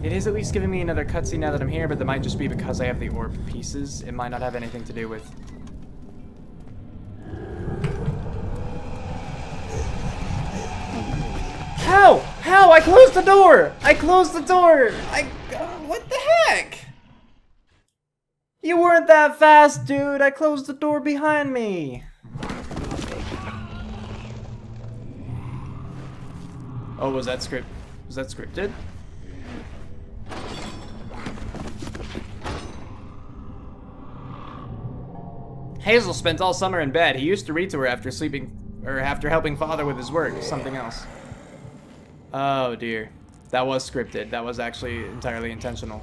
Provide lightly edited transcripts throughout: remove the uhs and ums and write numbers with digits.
It is at least giving me another cutscene now that I'm here, but that might just be because I have the orb pieces. It might not have anything to do with... How? How? I closed the door! I closed the door! What the heck? You weren't that fast, dude! I closed the door behind me! Oh, was that scripted? Hazel spent all summer in bed. He used to read to her after after helping father with his work. Something else. Oh dear. That was scripted. That was actually entirely intentional.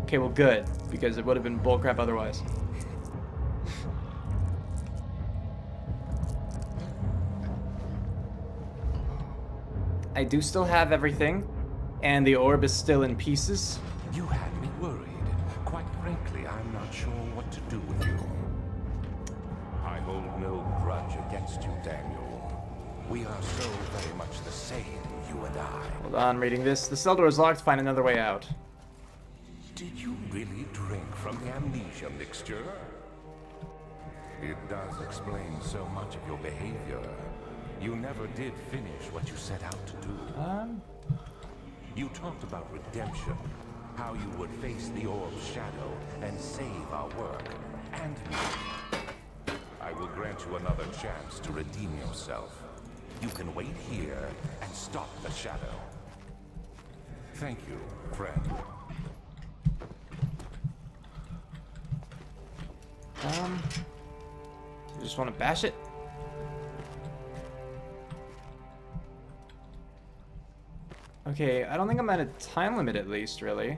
Okay, well good, because it would have been bullcrap otherwise. I do still have everything, and the orb is still in pieces. You had me worried. Quite frankly, I'm not sure what to do with you. I hold no grudge against you, Daniel. We are so very much the same, you and I. Hold on, reading this. The cell door is locked. Find another way out. Did you really drink from the amnesia mixture? It does explain so much of your behavior. You never did finish what you set out to do. You talked about redemption, how you would face the orb's shadow and save our work, and me. I will grant you another chance to redeem yourself. You can wait here and stop the shadow. Thank you, friend. You just want to bash it? Okay, I don't think I'm at a time limit at least, really.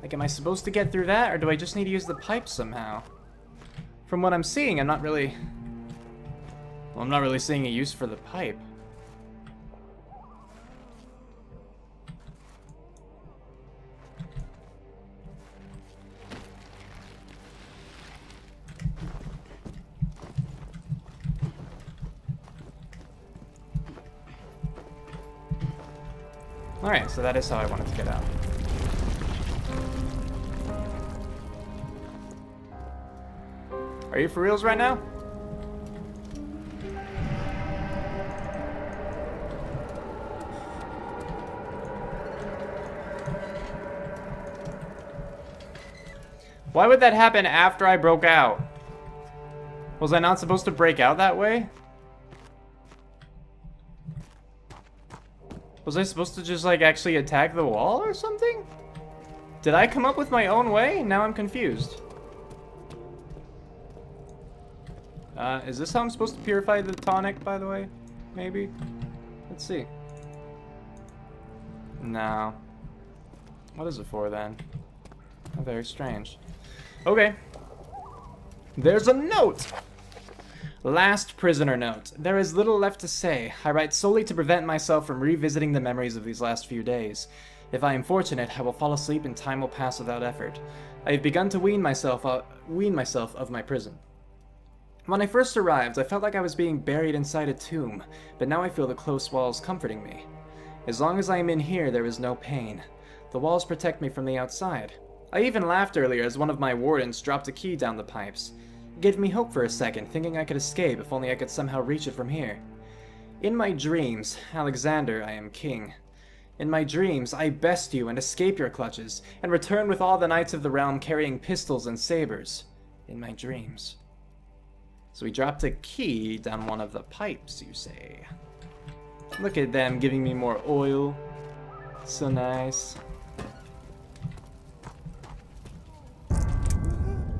Like, am I supposed to get through that, or do I just need to use the pipe somehow? From what I'm seeing, I'm not really... Well, I'm not really seeing a use for the pipe. Alright, so that is how I wanted to get out. Are you for reals right now? Why would that happen after I broke out? Was I not supposed to break out that way? Was I supposed to just, like, actually attack the wall or something? Did I come up with my own way? Now I'm confused. Is this how I'm supposed to purify the tonic, by the way? Maybe? Let's see. No. What is it for, then? Oh, very strange. Okay. There's a note! Last prisoner note. There is little left to say. I write solely to prevent myself from revisiting the memories of these last few days. If I am fortunate, I will fall asleep and time will pass without effort. I have begun to wean myself of my prison. When I first arrived, I felt like I was being buried inside a tomb, but now I feel the close walls comforting me. As long as I am in here, there is no pain. The walls protect me from the outside. I even laughed earlier as one of my wardens dropped a key down the pipes. It gave me hope for a second, thinking I could escape if only I could somehow reach it from here. In my dreams, Alexander, I am king. In my dreams, I best you and escape your clutches, and return with all the knights of the realm carrying pistols and sabers. In my dreams. So we dropped a key down one of the pipes, you say. Look at them giving me more oil. So nice.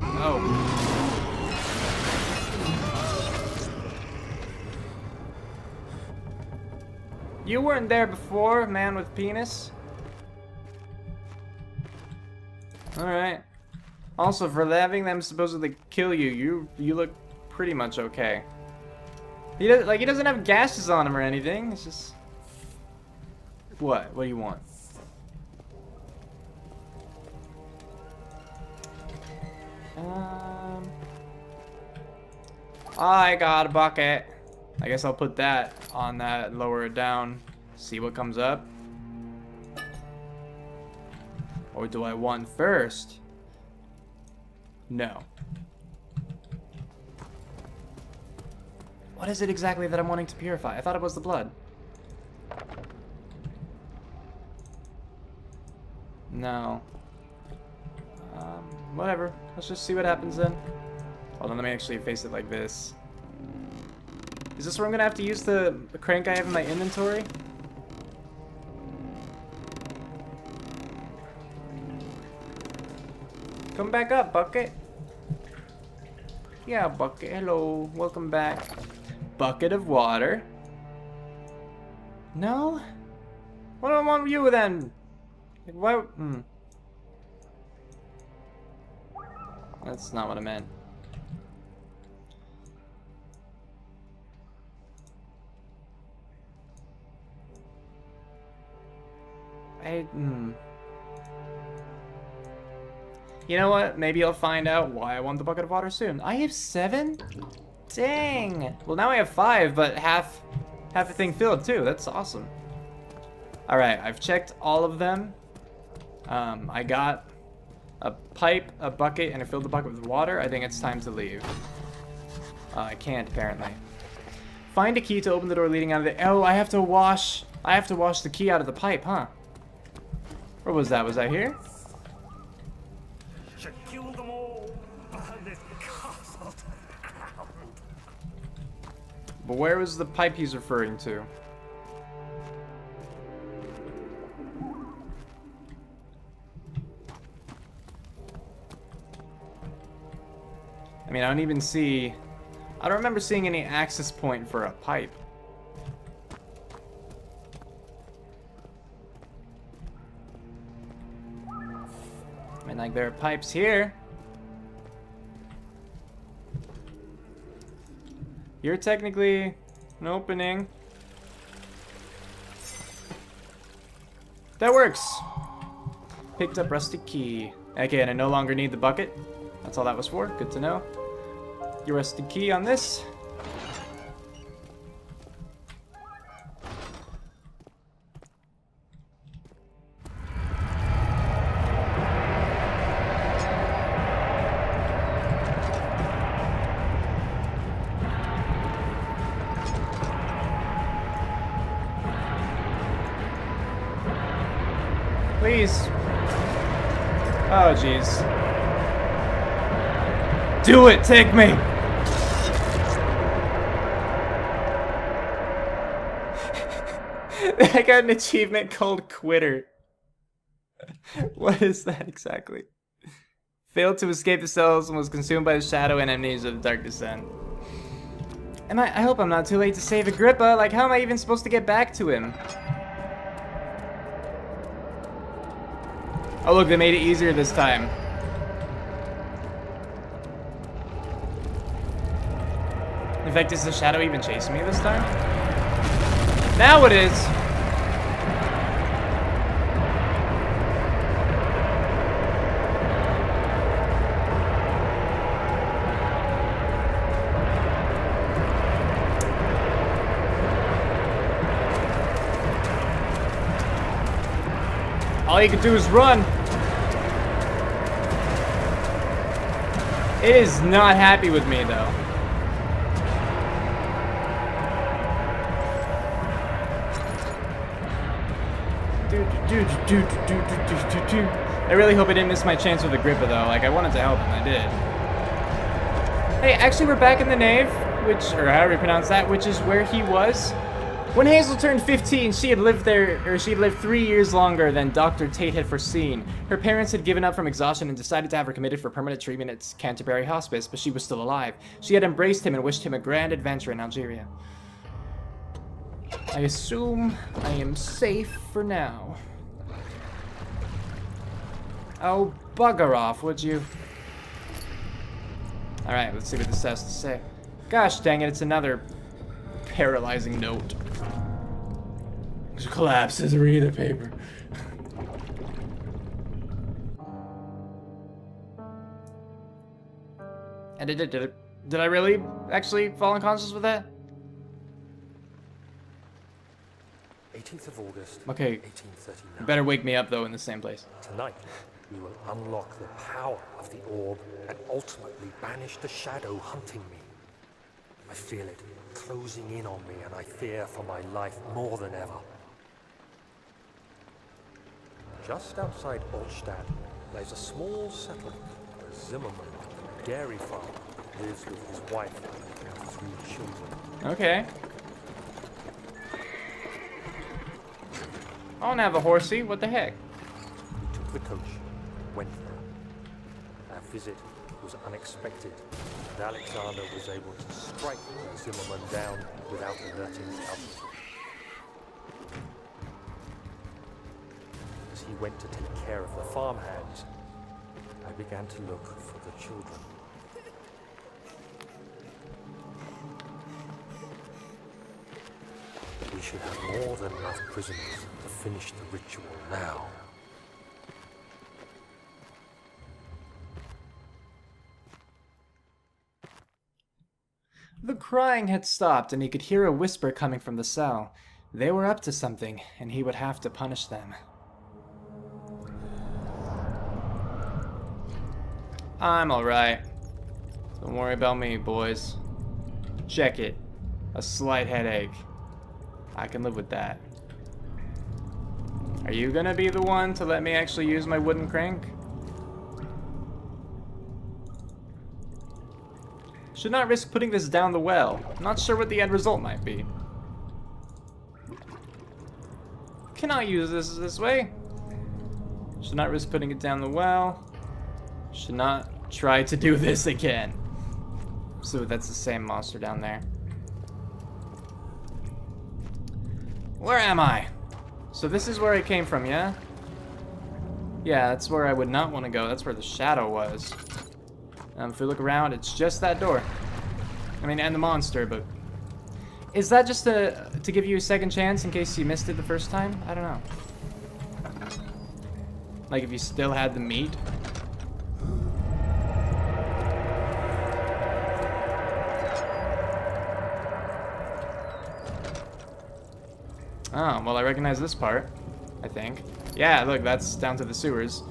Oh. You weren't there before, man with penis. Alright. Also, for having them supposedly kill you, you look pretty much okay. He doesn't have gashes on him or anything. It's just... What? What do you want? I got a bucket. I guess I'll put that on that, lower it down, see what comes up. Or do I want first? No. What is it exactly that I'm wanting to purify? I thought it was the blood. No. Whatever. Let's just see what happens then. Hold on, let me actually face it like this. Is this where I'm gonna have to use the crank I have in my inventory? Come back up, Bucket. Yeah, Bucket. Hello. Welcome back. Bucket of water. No? What do I want you then? Like, why? That's not what I meant. You know what? Maybe I'll find out why I want the bucket of water soon. I have 7? Dang. Well, now I have 5, but half the thing filled too. That's awesome. All right, I've checked all of them. I got a pipe, a bucket, and I filled the bucket with water. I think it's time to leave. I can't apparently. Find a key to open the door leading out of the. Oh, I have to wash the key out of the pipe, huh? Where was that? Was that here? Should kill them all. Burn this castle to the ground. But where was the pipe he's referring to? I mean, I don't even see. I don't remember seeing any access point for a pipe. I mean, like, there are pipes here. You're technically an opening. That works. Picked up rusty key. Okay, and I no longer need the bucket. That's all that was for. Good to know. Your rusty key on this. Please. Oh, jeez. Do it! Take me! I got an achievement called Quitter. What is that exactly? Failed to escape the cells and was consumed by the shadow and amnesia of the dark descent. I hope I'm not too late to save Agrippa. Like, how am I even supposed to get back to him? Oh look, they made it easier this time. In fact, is the shadow even chasing me this time? Now it is! All you can do is run. It is not happy with me though. I really hope I didn't miss my chance with Agrippa though. Like, I wanted to help him, I did. Hey, actually we're back in the nave, which, or however you pronounce that, which is where he was. When Hazel turned 15, she had lived 3 years longer than Dr. Tate had foreseen. Her parents had given up from exhaustion and decided to have her committed for permanent treatment at Canterbury Hospice, but she was still alive. She had embraced him and wished him a grand adventure in Algeria. I assume I am safe for now. Oh, bugger off, would you? Alright, let's see what this has to say. Gosh dang it, it's another paralyzing note. Collapses, read the paper. Did I really actually fall unconscious with that? 18th of August, Okay. 1839. You better wake me up, though, in the same place. Tonight, we will unlock the power of the orb and ultimately banish the shadow hunting me. I feel it closing in on me, and I fear for my life more than ever. Just outside Altstadt lies a small settlement where Zimmerman, a dairy farmer, lives with his wife and 3 children. Okay. I don't have a horsey. What the heck? We took the coach and went there. Our visit was unexpected, and Alexander was able to strike Zimmerman down without alerting the others. As he went to take care of the farmhands, I began to look for the children. We should have more than enough prisoners to finish the ritual now. The crying had stopped, and he could hear a whisper coming from the cell. They were up to something, and he would have to punish them. I'm alright. Don't worry about me, boys. Check it. A slight headache. I can live with that. Are you gonna be the one to let me actually use my wooden crank? Should not risk putting this down the well. Not sure what the end result might be. Cannot use this way. Should not risk putting it down the well. Should not try to do this again. So that's the same monster down there. Where am I? So this is where I came from, yeah? Yeah, that's where I would not want to go. That's where the shadow was. If we look around, it's just that door. I mean, and the monster, but... Is that just to give you a second chance in case you missed it the first time? I don't know. Like if you still had the meat? Oh, well, I recognize this part, I think. Yeah, look, that's down to the sewers.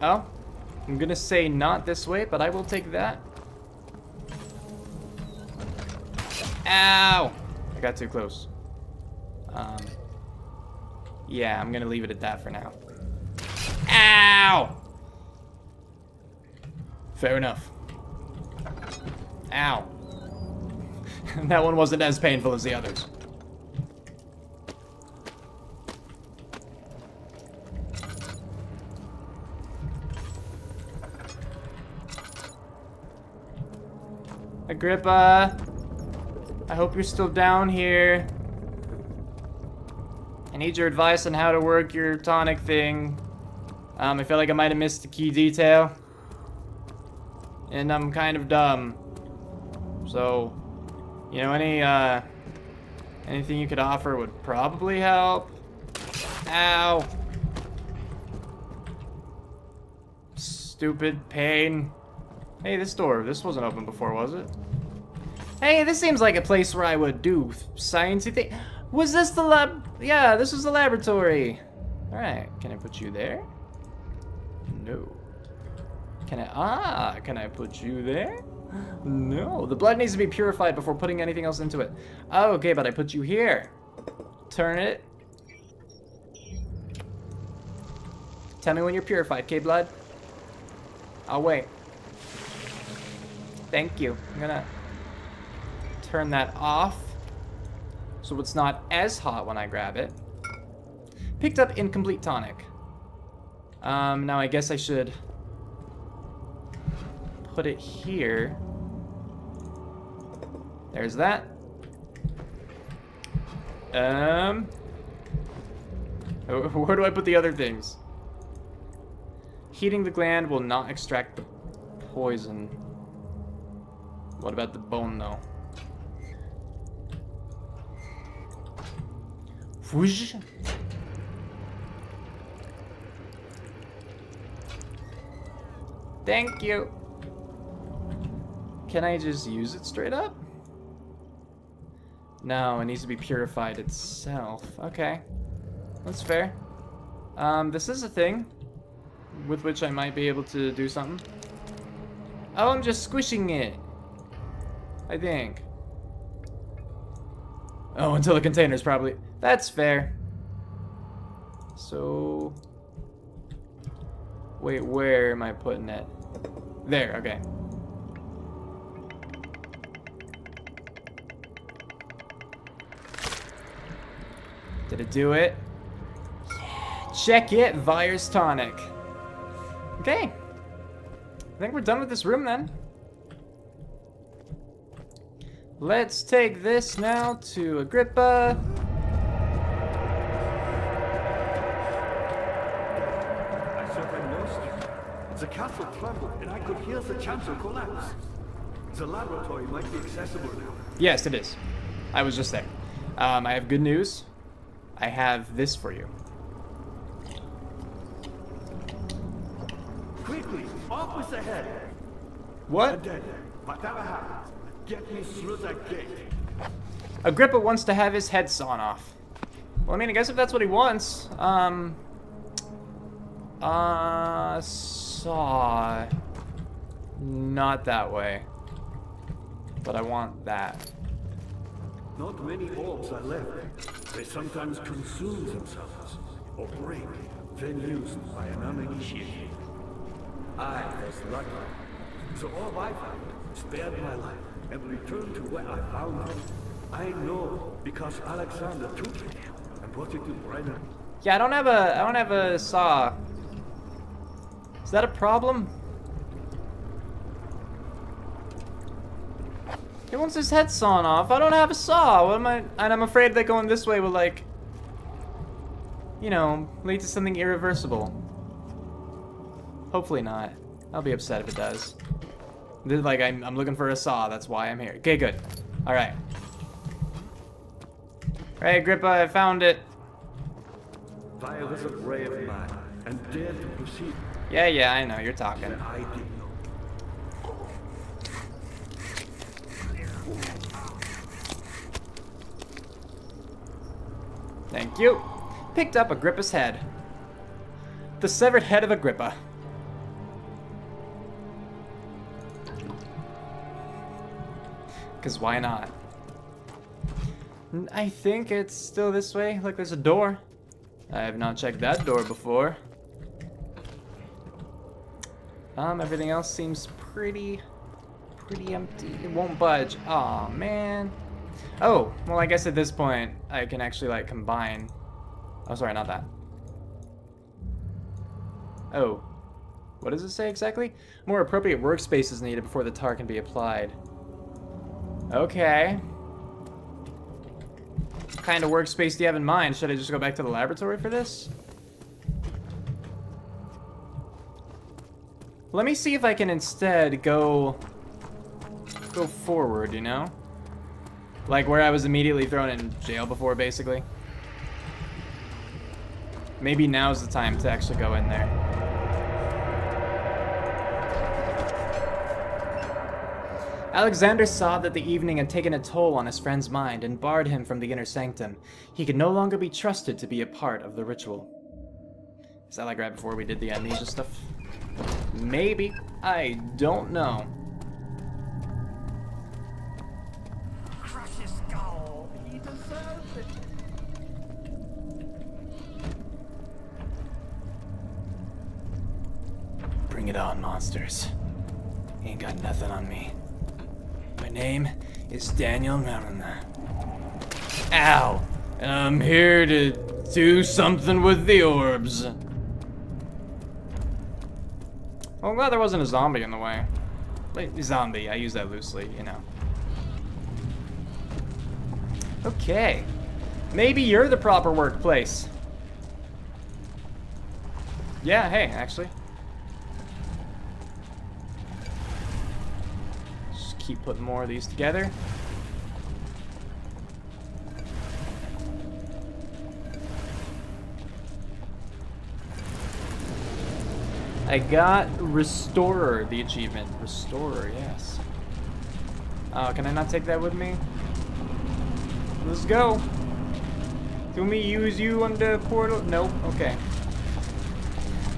Oh, I'm gonna say not this way, but I will take that. Ow! I got too close. Yeah, I'm gonna leave it at that for now. Ow! Fair enough. Ow. That one wasn't as painful as the others. Agrippa, I hope you're still down here. I need your advice on how to work your tonic thing. I feel like I might have missed a key detail. And I'm kind of dumb. So, you know, anything you could offer would probably help. Ow. Stupid pain. Hey, this door, this wasn't open before, was it? Hey, this seems like a place where I would do sciencey thing. Was this the lab? Yeah, this was the laboratory. All right, can I put you there? No. Can I put you there? No, the blood needs to be purified before putting anything else into it. Oh, okay, but I put you here. Turn it. Tell me when you're purified, okay, blood? I'll wait. Thank you. I'm gonna turn that off so it's not as hot when I grab it. Picked up incomplete tonic. Now I guess I should put it here. There's that. Where do I put the other things? Heating the gland will not extract the poison. What about the bone, though? Whoosh. Thank you. Can I just use it straight up? No, it needs to be purified itself. Okay. That's fair. This is a thing with which I might be able to do something. Oh, I'm just squishing it. I think. Oh, until the container's probably... That's fair. So... Wait, where am I putting it? There, okay. Did it do it? Yeah, check it, Virus Tonic. Okay. I think we're done with this room then. Let's take this now to Agrippa. I thought I lost you. The castle trembled and I could hear the chancel collapse. The laboratory might be accessible now. Yes, it is. I was just there. I have good news. I have this for you. Quickly, off with the head. What? And then, whatever happens, get me through that gate. Agrippa wants to have his head sawn off. Well, I mean, I guess if that's what he wants. Saw. Not that way. But I want that. Not many orbs are left. They sometimes consume themselves, or break, then used by an uninitiated. I was lucky. So all I found spared my life and returned to where I found it. I know because Alexander took it and brought it to Brennan. Yeah, I don't have a saw. Is that a problem? He wants his head sawn off. I don't have a saw. What am I? And I'm afraid that going this way will, like, you know, lead to something irreversible. Hopefully not. I'll be upset if it does. Like, I'm looking for a saw. That's why I'm here. Okay, good. All right. All right, Agrippa, I found it. I was a brave man and dared to proceed. Yeah, I know. You're talking. And I did know. Thank you. Picked up Agrippa's head. The severed head of Agrippa. Because why not? I think it's still this way. Look, there's a door. I have not checked that door before. Everything else seems pretty empty. It won't budge. Aw, man. Oh, well, I guess at this point, I can actually, like, combine. Oh, sorry, not that. Oh. What does it say exactly? More appropriate workspace is needed before the tar can be applied. Okay. What kind of workspace do you have in mind? Should I just go back to the laboratory for this? Let me see if I can instead go forward, you know? Like where I was immediately thrown in jail before, basically. Maybe now's the time to actually go in there. Alexander saw that the evening had taken a toll on his friend's mind and barred him from the inner sanctum. He could no longer be trusted to be a part of the ritual. Is that like right before we did the amnesia stuff? Maybe. I don't know. Crush his skull. He deserves it. Bring it on, monsters. Ain't got nothing on me. My name is Daniel Marina. Ow! And I'm here to do something with the orbs. Well, I'm glad there wasn't a zombie in the way. Like, zombie, I use that loosely, you know. Okay. Maybe you're the proper workplace. Yeah, hey, actually. Just keep putting more of these together. I got Restorer, the achievement. Restorer, yes. Oh, can I not take that with me? Let's go. Do me use you on the portal? Nope, okay.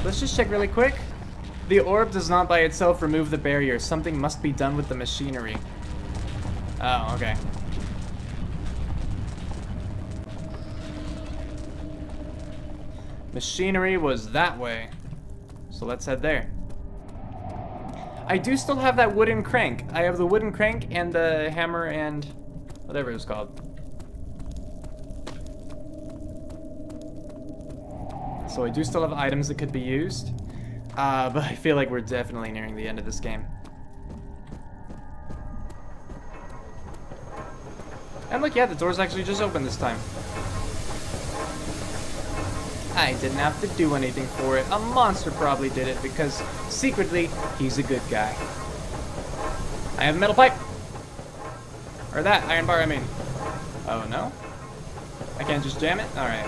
Let's just check really quick. The orb does not by itself remove the barrier. Something must be done with the machinery. Oh, okay. Machinery was that way. So let's head there. I do still have that wooden crank. I have the wooden crank and the hammer and whatever it was called. So I do still have items that could be used. But I feel like we're definitely nearing the end of this game. And look, yeah, the door's actually just open this time. I didn't have to do anything for it. A monster probably did it because secretly, he's a good guy. I have a metal pipe. Or that, iron bar, I mean. Oh, no? I can't just jam it? Alright.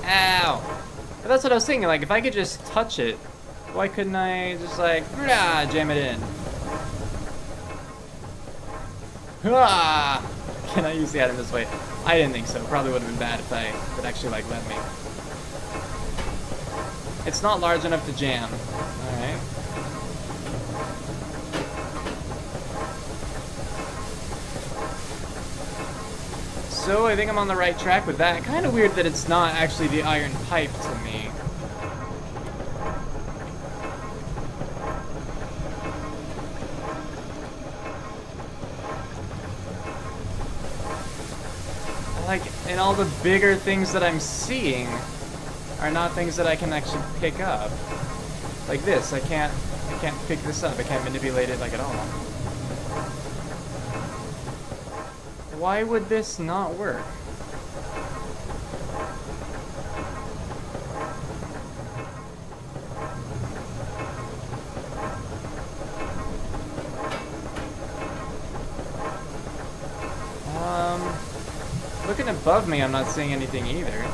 Ow! But that's what I was thinking, like, if I could just touch it, why couldn't I just, like, jam it in? Ah! Can I use the item this way? I didn't think so. Probably would have been bad if I could actually, like, let me. It's not large enough to jam. Alright. So, I think I'm on the right track with that. Kind of weird that it's not actually the iron pipe to me. Like, and all the bigger things that I'm seeing are not things that I can actually pick up. Like this, I can't pick this up. I can't manipulate it, like, at all. Why would this not work? Looking above me, I'm not seeing anything either.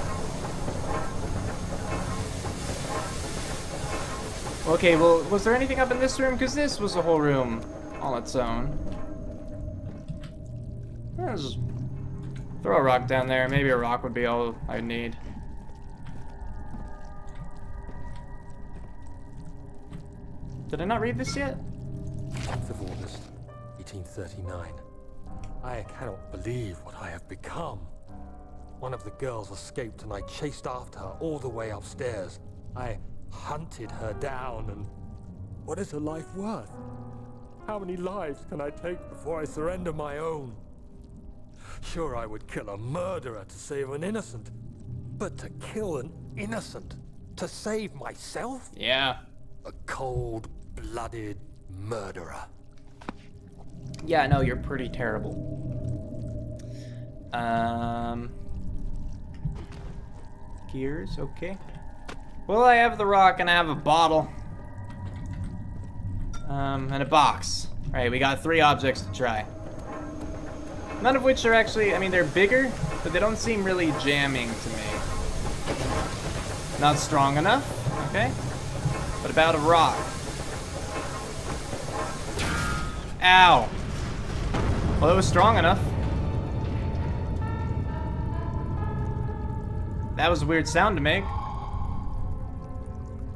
Okay, well, was there anything up in this room? Because this was a whole room all its own. Just throw a rock down there. Maybe a rock would be all I need. Did I not read this yet? 10th of August, 1839. I cannot believe what I have become. One of the girls escaped and I chased after her all the way upstairs. I hunted her down and... what is her life worth? How many lives can I take before I surrender my own? Sure, I would kill a murderer to save an innocent. But to kill an innocent to save myself? Yeah. A cold-blooded murderer. Yeah, no, you're pretty terrible. Gears, okay. Well, I have the rock and I have a bottle. And a box. Alright, we got 3 objects to try. None of which are actually, I mean, they're bigger, but they don't seem really jamming to me. Not strong enough, okay. What about a rock? Ow! Well, it was strong enough. That was a weird sound to make.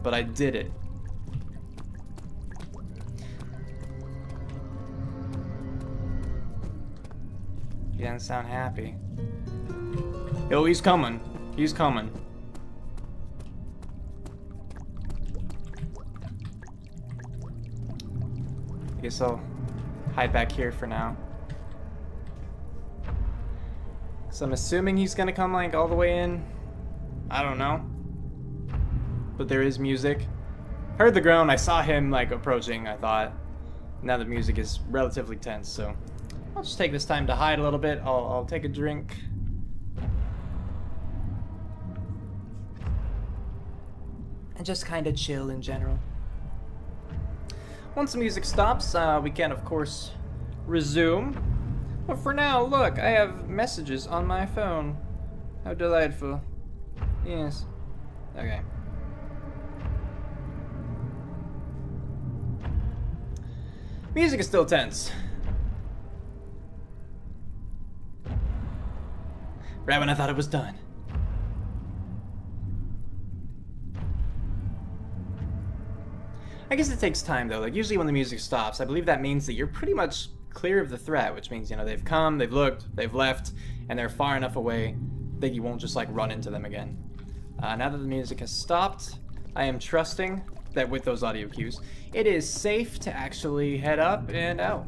But I did it. He doesn't sound happy. Yo, he's coming. He's coming. I guess I'll hide back here for now. So I'm assuming he's gonna come like all the way in. I don't know. But there is music. Heard the groan, I saw him like approaching, I thought. Now the music is relatively tense, so I'll just take this time to hide a little bit. I'll take a drink. And just kind of chill in general. Once the music stops, we can of course resume. But for now, look, I have messages on my phone. How delightful. Yes. Okay. Music is still tense. Right when I thought it was done. I guess it takes time though. Like usually when the music stops, I believe that means that you're pretty much clear of the threat, which means, you know, they've come, they've looked, they've left, and they're far enough away that you won't just like run into them again. Now that the music has stopped, I am trusting that with those audio cues, it is safe to actually head up and out.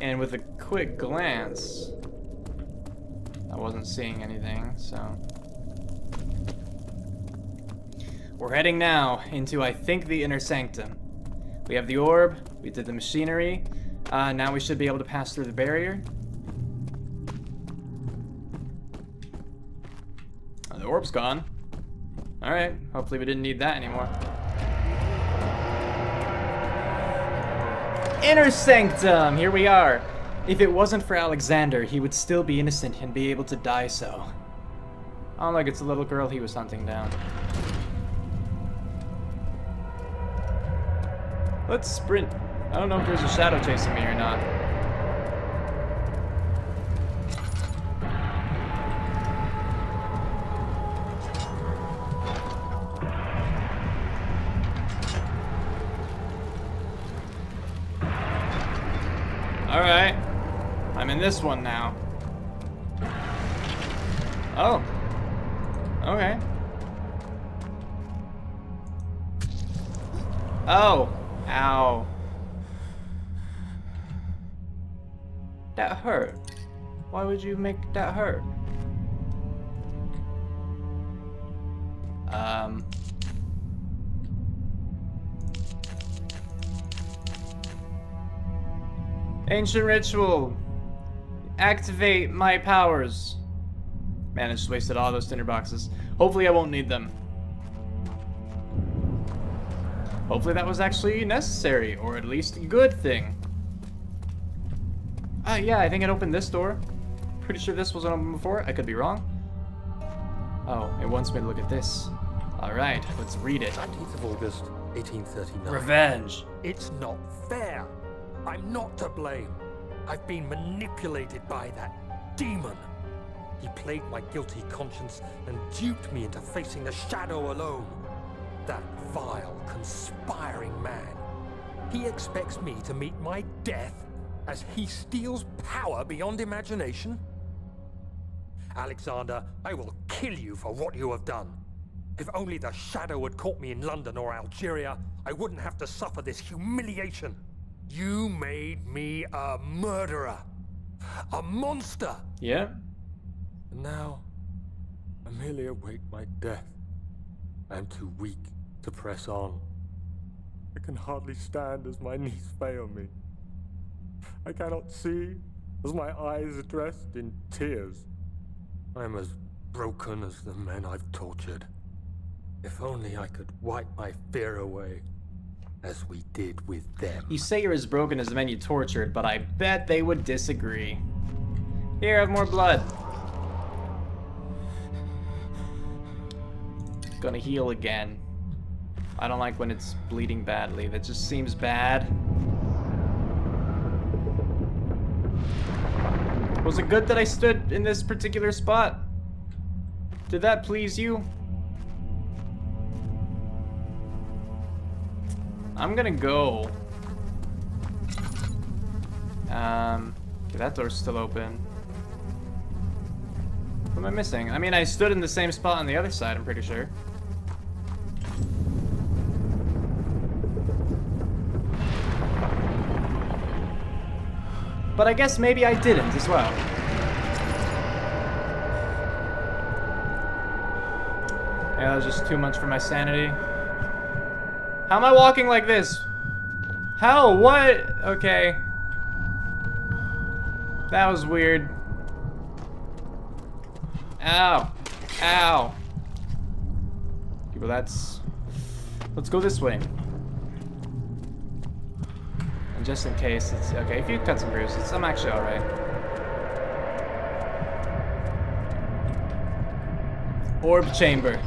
And with a quick glance, I wasn't seeing anything, so... We're heading now into, I think, the inner sanctum. We have the orb, we did the machinery, now we should be able to pass through the barrier. Oh, the orb's gone. Alright, hopefully we didn't need that anymore. Inner sanctum! Here we are. If it wasn't for Alexander, he would still be innocent and be able to die so. Oh, look, it's a little girl he was hunting down. Let's sprint. I don't know if there's a shadow chasing me or not. Alright. I'm in this one now. Oh. Okay. Oh. Ow. That hurt. Why would you make that hurt? Ancient ritual. Activate my powers. Man, I just wasted all those tinder boxes. Hopefully I won't need them. Hopefully that was actually necessary, or at least a good thing. Yeah, I think it opened this door. Pretty sure this wasn't open before. I could be wrong. Oh, it wants me to look at this. Alright, let's read it. 19th of August, 1839. Revenge. It's not fair. I'm not to blame. I've been manipulated by that demon. He played my guilty conscience and duped me into facing the shadow alone. That vile, conspiring man. He expects me to meet my death as he steals power beyond imagination. Alexander, I will kill you for what you have done. If only the shadow had caught me in London or Algeria, I wouldn't have to suffer this humiliation. You made me a murderer. A monster. Yeah. And now, I merely await my death. I am too weak to press on. I can hardly stand as my knees fail me. I cannot see as my eyes are dressed in tears. I am as broken as the men I've tortured. If only I could wipe my fear away, as we did with them. You say you're as broken as the men you tortured, but I bet they would disagree. Here, have more blood. Gonna heal again. I don't like when it's bleeding badly. That just seems bad. Was it good that I stood in this particular spot? Did that please you? I'm gonna go. Okay, that door's still open. What am I missing? I mean, I stood in the same spot on the other side, I'm pretty sure. But I guess maybe I didn't as well. Yeah, that was just too much for my sanity. How am I walking like this? How? What? Okay. That was weird. Ow. Ow. Okay, well that's... Let's go this way. just in case. It's okay. If you cut some bruises, I'm actually all right. Orb chamber.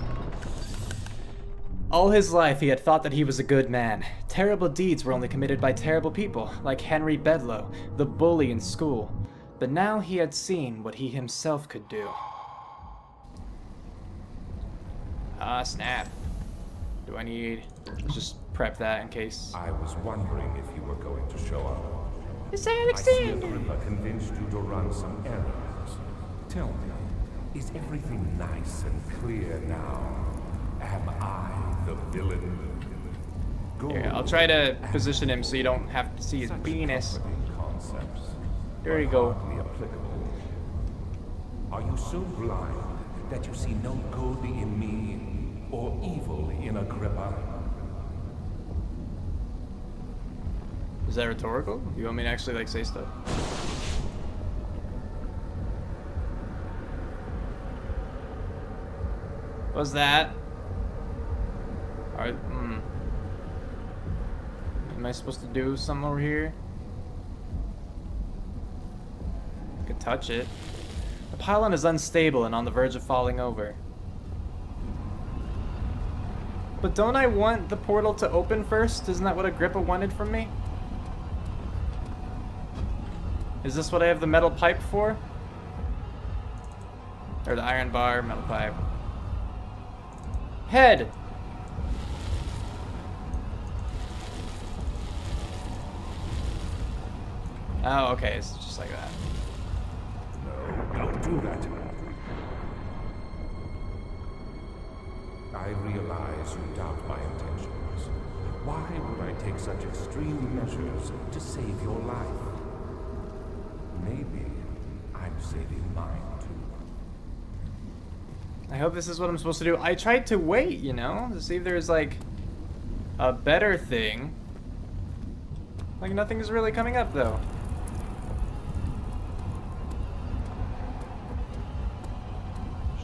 All his life, he had thought that he was a good man. Terrible deeds were only committed by terrible people, like Henry Bedloe, the bully in school. But now he had seen what he himself could do. Ah, snap. Do I need... Let's just prep that in case. I was wondering if you were going to show up. It's I see Agrippa convinced you to run some errands. Tell me, is everything nice and clear now? Am I the villain? Here, I'll try to position him so you don't have to see his penis. There you go. Are you so blind that you see no good in me or evil in Agrippa? Is that rhetorical? You want me to actually like say stuff? What's that? Alright, Am I supposed to do something over here? I could touch it. The pylon is unstable and on the verge of falling over. But don't I want the portal to open first? Isn't that what Agrippa wanted from me? Is this what I have the metal pipe for? Or the iron bar, metal pipe. Head! Oh, okay, it's just like that. No, don't do that. I realize you doubt my intentions. Why would I take such extreme measures to save your life? Maybe I'm saving mine too. I hope this is what I'm supposed to do. I tried to wait, you know, to see if there's like a better thing. Like nothing is really coming up though.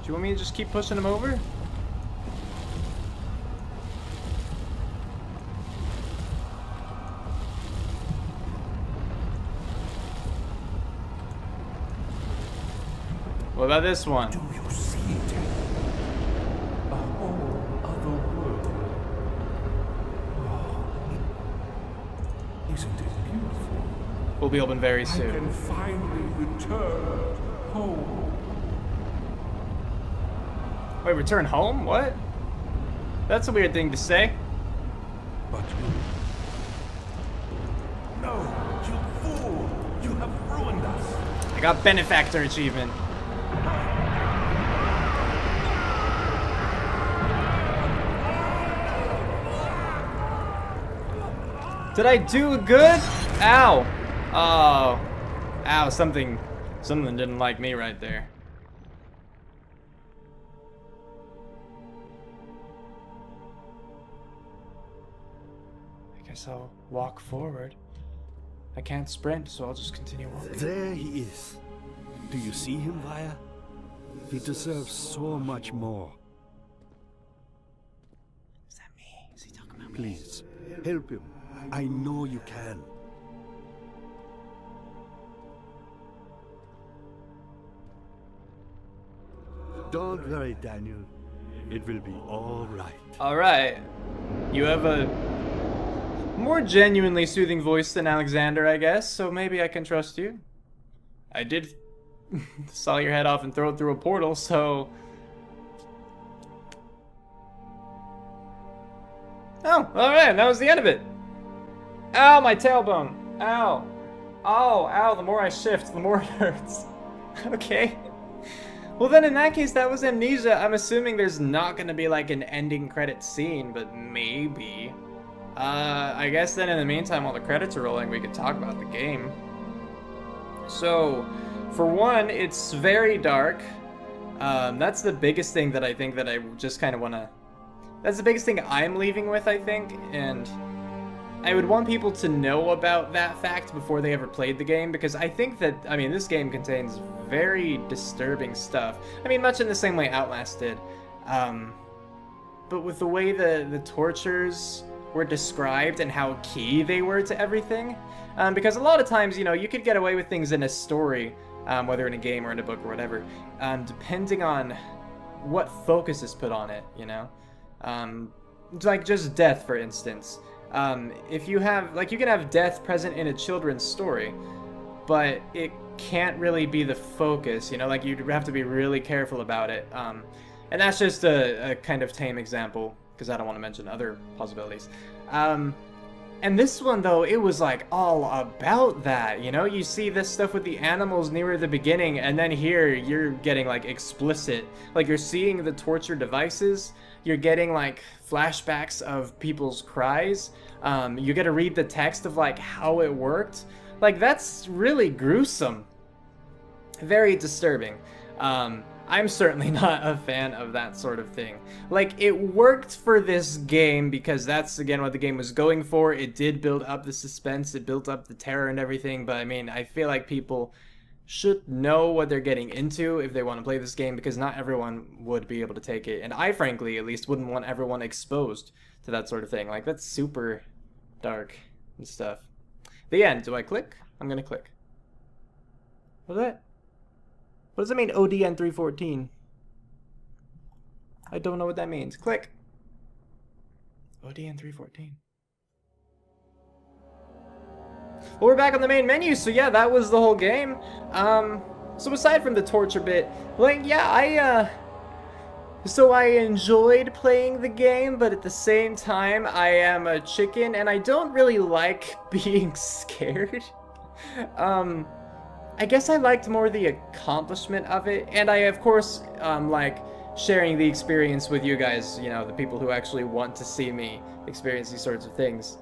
Do you want me to just keep pushing him over? What about this one? Do you see it? A whole other world. Oh, isn't it beautiful? Will be open very I soon. can finally return home. Wait, return home? What? That's a weird thing to say. But you... No, you fool! You have ruined us! I got benefactor achievement. Did I do good? Ow! Oh. Ow, something didn't like me right there. I guess I'll walk forward. I can't sprint, so I'll just continue walking. There he is. Do you see him, Vaya? He deserves so much more. Is that me? Is he talking about me? Please, help him. I know you can. Don't worry, Daniel. It will be all right. All right. You have a more genuinely soothing voice than Alexander, I guess, so maybe I can trust you. I did saw your head off and throw it through a portal, so... Oh, alright, that was the end of it. Ow, my tailbone. Ow. Oh, ow, the more I shift, the more it hurts. Okay. Well then, in that case, that was Amnesia. I'm assuming there's not gonna be like an ending credit scene, but maybe. I guess then in the meantime, while the credits are rolling, we could talk about the game. So, for one, it's very dark. That's the biggest thing that I think that I just kind of want to... That's the biggest thing I'm leaving with, I think, and I would want people to know about that fact before they ever played the game, because I think that, I mean, this game contains very disturbing stuff. I mean, much in the same way Outlast did. But with the way the tortures were described and how key they were to everything. Because a lot of times, you know, you could get away with things in a story, whether in a game or in a book or whatever, depending on what focus is put on it, you know? Like just death, for instance. If you have, like, you can have death present in a children's story, but it can't really be the focus, you know? Like, you'd have to be really careful about it. And that's just a kind of tame example, because I don't want to mention other possibilities. And this one, though, it was like all about that, you know? You see this stuff with the animals nearer the beginning, and then here you're getting like explicit. Like, you're seeing the torture devices, you're getting like flashbacks of people's cries, you get to read the text of like how it worked. Like, that's really gruesome. Very disturbing. I'm certainly not a fan of that sort of thing. Like, it worked for this game because that's, again, what the game was going for. It did build up the suspense, it built up the terror and everything, but I mean, I feel like people should know what they're getting into if they want to play this game, because not everyone would be able to take it. And I, frankly, at least wouldn't want everyone exposed to that sort of thing. Like, that's super dark and stuff. The end. Do I click? I'm gonna click. What's that? What does it mean, ODN 314? I don't know what that means. Click. ODN 314. Well, we're back on the main menu, so yeah, that was the whole game. So aside from the torture bit, like, yeah, so I enjoyed playing the game, but at the same time, I am a chicken, and I don't really like being scared. I guess I liked more the accomplishment of it, and I, of course, like sharing the experience with you guys, you know, the people who actually want to see me experience these sorts of things.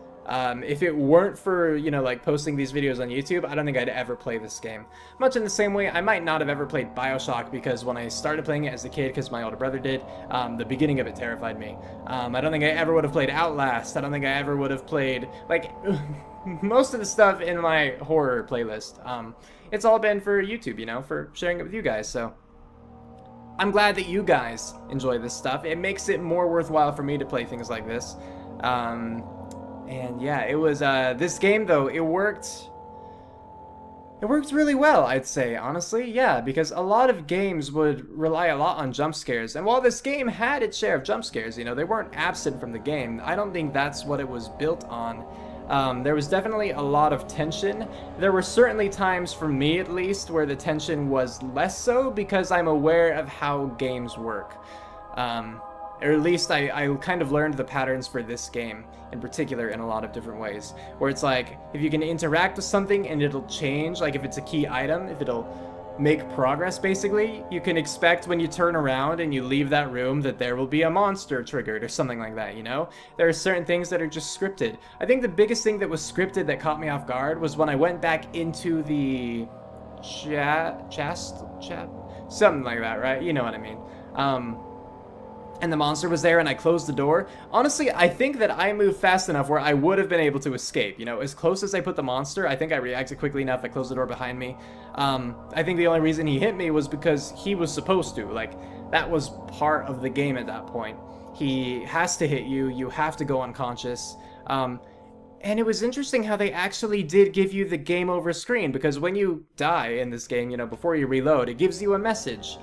If it weren't for, you know, like posting these videos on YouTube, I don't think I'd ever play this game. Much in the same way, I might not have ever played BioShock, because when I started playing it as a kid, because my older brother did, the beginning of it terrified me. I don't think I ever would have played Outlast. I don't think I ever would have played, like, most of the stuff in my horror playlist. It's all been for YouTube, you know, for sharing it with you guys, so I'm glad that you guys enjoy this stuff. It makes it more worthwhile for me to play things like this. And yeah, it was, this game, though, it worked really well, I'd say, honestly, yeah, because a lot of games would rely a lot on jump scares, and while this game had its share of jump scares, you know, they weren't absent from the game. I don't think that's what it was built on. There was definitely a lot of tension. There were certainly times, for me at least, where the tension was less so, because I'm aware of how games work. Or at least I kind of learned the patterns for this game in particular in a lot of different ways. Where it's like, if you can interact with something and it'll change, like if it's a key item, if it'll make progress, basically, you can expect when you turn around and you leave that room that there will be a monster triggered or something like that, you know? There are certain things that are just scripted. I think the biggest thing that was scripted that caught me off guard was when I went back into the chest, something like that, right? You know what I mean. And the monster was there and I closed the door. Honestly, I think that I moved fast enough where I would have been able to escape. You know, as close as I put the monster, I think I reacted quickly enough. I closed the door behind me. I think the only reason he hit me was because he was supposed to. Like, that was part of the game at that point. He has to hit you. You have to go unconscious. And it was interesting how they actually did give you the game over screen, because when you die in this game, you know, before you reload, it gives you a message.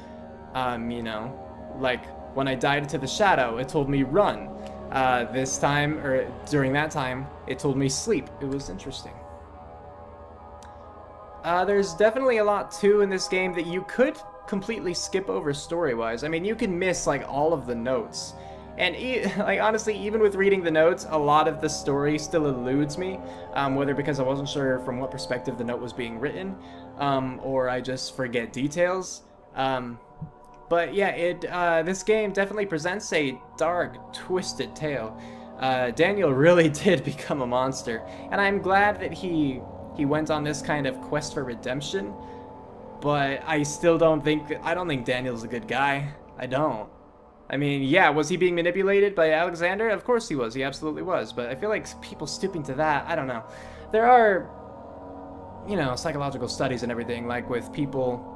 You know, like, when I died into the shadow, it told me run. This time, or during that time, it told me sleep. It was interesting. There's definitely a lot, too, in this game that you could completely skip over story-wise. I mean, you can miss, like, all of the notes. And, like, honestly, even with reading the notes, a lot of the story still eludes me. Whether because I wasn't sure from what perspective the note was being written, or I just forget details. But yeah, this game definitely presents a dark, twisted tale. Daniel really did become a monster, and I'm glad that he went on this kind of quest for redemption. But I still don't think Daniel's a good guy. I don't. I mean, yeah, was he being manipulated by Alexander? Of course he was. He absolutely was. But I feel like people stooping to that, I don't know. There are, you know, psychological studies and everything, like with people,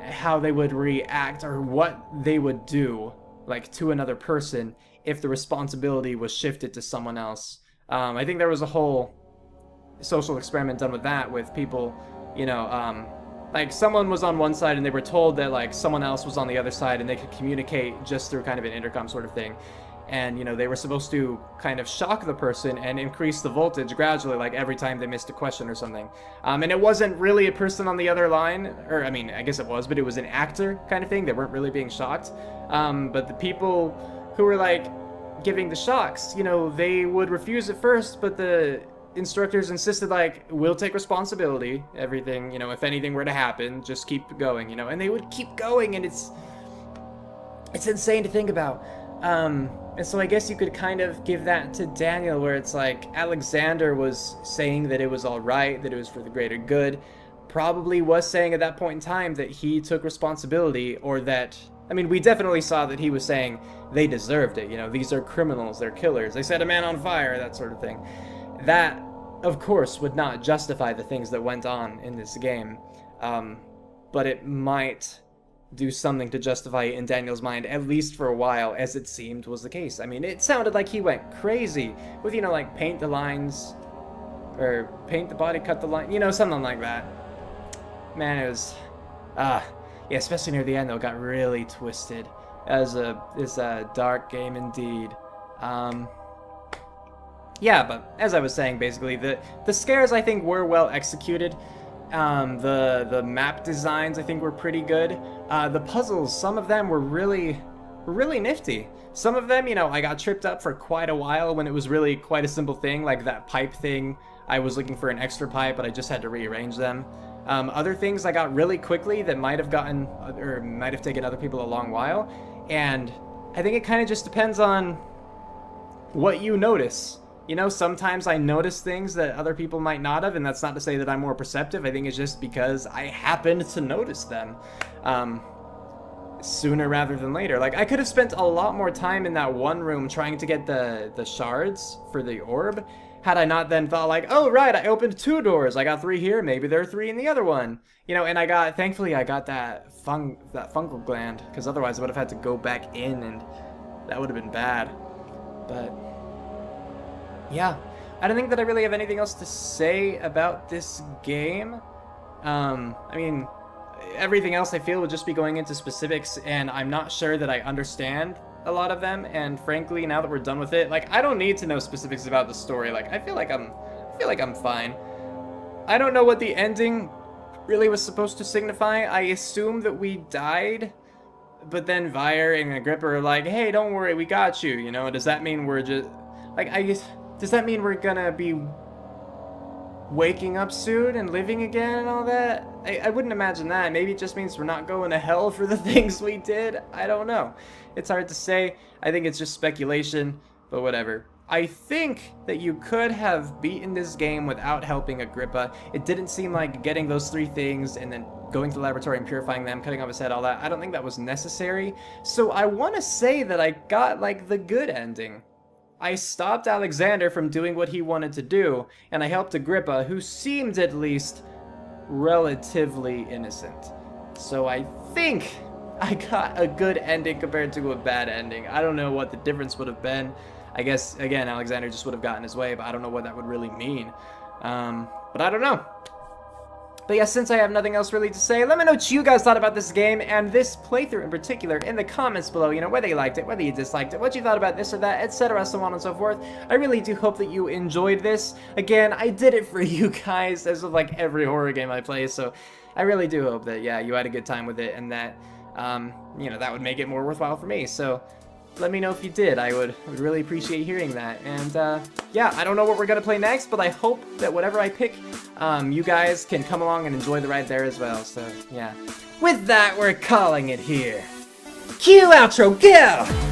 how they would react or what they would do, like, to another person if the responsibility was shifted to someone else. I think there was a whole social experiment done with that, with people, you know, like someone was on one side and they were told that like someone else was on the other side and they could communicate just through kind of an intercom sort of thing. And, you know, they were supposed to kind of shock the person and increase the voltage gradually, like every time they missed a question or something. And it wasn't really a person on the other line, or I mean, I guess it was, but it was an actor kind of thing. They weren't really being shocked. But the people who were like giving the shocks, you know, they would refuse at first, but the instructors insisted like, we'll take responsibility, everything, you know, if anything were to happen, just keep going, you know, and they would keep going, and it's insane to think about. And so I guess you could kind of give that to Daniel, where it's like Alexander was saying that it was all right, that it was for the greater good, probably was saying at that point in time that he took responsibility, or that, I mean, we definitely saw that he was saying they deserved it, you know, these are criminals, they're killers, they set a man on fire, that sort of thing. That, of course, would not justify the things that went on in this game, but it might do something to justify it in Daniel's mind, at least for a while, as it seemed was the case. I mean, it sounded like he went crazy with, you know, like paint the lines, or paint the body, cut the line, you know, something like that. Man, it was, yeah, especially near the end, though, it got really twisted. It's a dark game indeed. Yeah, but as I was saying, basically, the scares, I think, were well executed. The map designs, I think, were pretty good. The puzzles, some of them were really nifty. Some of them, you know, I got tripped up for quite a while when it was really quite a simple thing, like that pipe thing. I was looking for an extra pipe, but I just had to rearrange them. Other things I got really quickly that might have taken other people a long while. And I think it kind of just depends on what you notice. You know, sometimes I notice things that other people might not have, and that's not to say that I'm more perceptive. I think it's just because I happened to notice them sooner rather than later. Like, I could have spent a lot more time in that one room trying to get the shards for the orb, had I not then thought like, oh, right, I opened 2 doors. I got 3 here. Maybe there are 3 in the other one. You know, and thankfully I got that fungal gland, because otherwise I would have had to go back in, and that would have been bad. But yeah, I don't think that I really have anything else to say about this game. I mean, everything else I feel would just be going into specifics, and I'm not sure that I understand a lot of them, and frankly, now that we're done with it, like, I don't need to know specifics about the story. Like, I feel like I'm fine. I don't know what the ending really was supposed to signify. I assume that we died, but then Vire and Agrippa are like, hey, don't worry, we got you, you know? Does that mean we're just, like, does that mean we're gonna be waking up soon and living again and all that? I wouldn't imagine that. Maybe it just means we're not going to hell for the things we did. I don't know. It's hard to say. I think it's just speculation, but whatever. I think that you could have beaten this game without helping Agrippa. It didn't seem like getting those 3 things and then going to the laboratory and purifying them, cutting off his head, all that. I don't think that was necessary. So I want to say that I got, like, the good ending. I stopped Alexander from doing what he wanted to do, and I helped Agrippa, who seemed at least relatively innocent. So I think I got a good ending compared to a bad ending. I don't know what the difference would have been. I guess, again, Alexander just would have gotten his way, but I don't know what that would really mean. But I don't know. But yeah, since I have nothing else really to say, let me know what you guys thought about this game and this playthrough in particular in the comments below. You know, whether you liked it, whether you disliked it, what you thought about this or that, etc., so on and so forth. I really do hope that you enjoyed this. Again, I did it for you guys, as with like every horror game I play, so I really do hope that, yeah, you had a good time with it, and that, you know, that would make it more worthwhile for me. So let me know if you did. I would really appreciate hearing that. And yeah, I don't know what we're gonna play next, but I hope that whatever I pick, you guys can come along and enjoy the ride there as well. So yeah, with that, we're calling it here. Cue outro, go!